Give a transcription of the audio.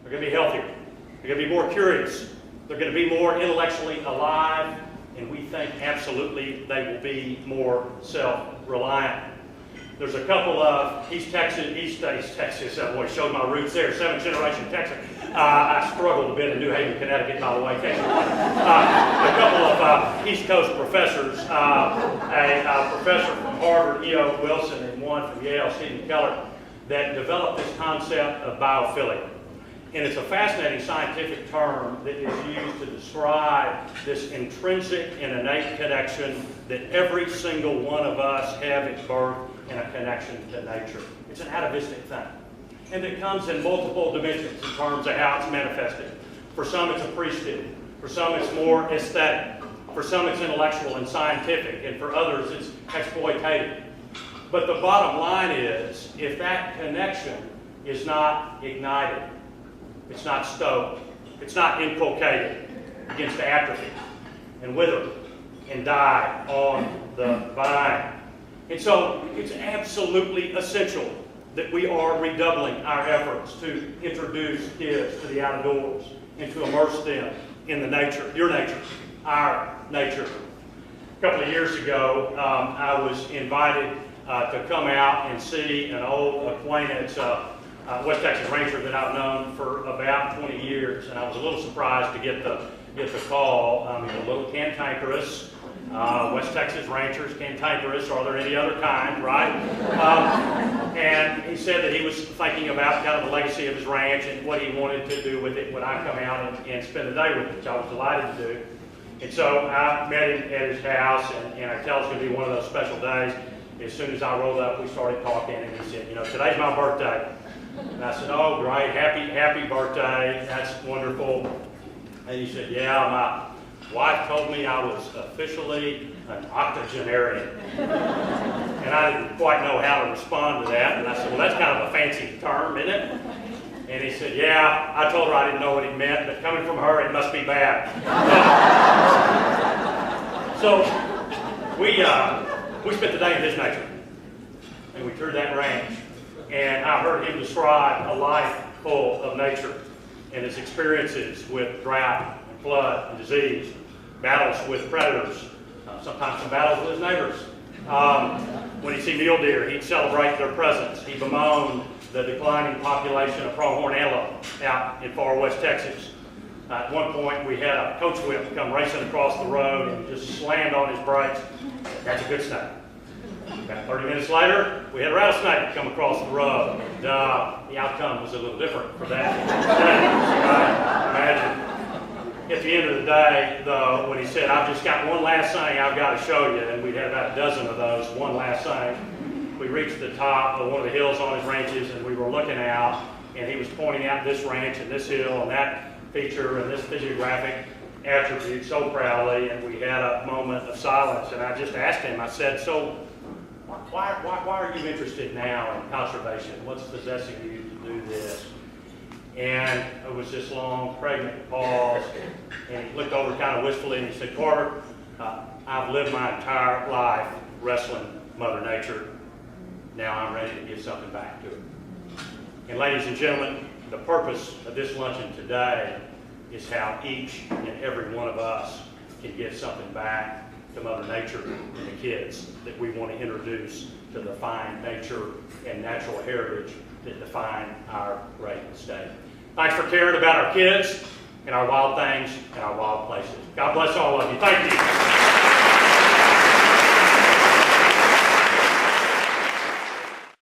They're going to be healthier. They're going to be more curious. They're going to be more intellectually alive. And we think absolutely they will be more self-reliant. There's a couple of East Texas, boy, showed my roots there, 7th generation Texan. I struggled a bit in New Haven, Connecticut, by the way. A couple of East Coast professors, a professor from Harvard, E.O. Wilson, and one from Yale, Stephen Keller, that developed this concept of biophilia. And it's a fascinating scientific term that is used to describe this intrinsic and innate connection that every single one of us have at birth in a connection to nature. It's an atavistic thing. And it comes in multiple dimensions in terms of how it's manifested. For some, it's appreciative. For some, it's more aesthetic. For some, it's intellectual and scientific. And for others, it's exploitative. But the bottom line is, if that connection is not ignited, it's not stoked, it's not inculcated, it begins to atrophy and wither and die on the vine. And so it's absolutely essential that we are redoubling our efforts to introduce kids to the outdoors and to immerse them in the nature, your nature, our nature. A couple of years ago, I was invited to come out and see an old acquaintance, West Texas rancher that I've known for about 20 years, and I was a little surprised to get the call. He's a little cantankerous. West Texas ranchers, cantankerous, or are there any other kind, right? And he said that he was thinking about kind of the legacy of his ranch and what he wanted to do with it when I come out and spend the day with it, which I was delighted to do. And so I met him at his house, and I tell it's going to be one of those special days. As soon as I rolled up, we started talking, and he said, today's my birthday. And I said, oh, great, happy birthday, that's wonderful. And he said, yeah, my wife told me I was officially an octogenarian. And I didn't quite know how to respond to that. And I said, well, that's kind of a fancy term, isn't it? And he said, yeah, I told her I didn't know what it meant, but coming from her, it must be bad. So we spent the day in his nature, and we toured that ranch. And I heard him describe a life full of nature and his experiences with drought and flood and disease, battles with predators, sometimes some battles with his neighbors. When he'd see mule deer, he'd celebrate their presence. He bemoaned the declining population of pronghorn antelope out in far west Texas. At one point, we had a coach whip come racing across the road and just slammed on his brakes. That's a good snake. About 30 minutes later, we had a rattlesnake come across the road. And, the outcome was a little different for that. Imagine. At the end of the day, though, when he said, I've just got one last thing I've got to show you, and we'd had about a dozen of those, one last thing, we reached the top of one of the hills on his ranches, and we were looking out, and he was pointing out this ranch and this hill and that feature and this physiographic attribute so proudly, and we had a moment of silence, and I just asked him, I said, so why are you interested now in conservation? What's possessing you to do this? And it was this long, pregnant pause, and he looked over kind of wistfully, and he said, Carter, I've lived my entire life wrestling Mother Nature. Now I'm ready to give something back to her. And ladies and gentlemen, the purpose of this luncheon today is how each and every one of us can give something back to Mother Nature and the kids that we want to introduce to the fine nature and natural heritage that define our great state. Thanks for caring about our kids and our wild things and our wild places. God bless all of you. Thank you.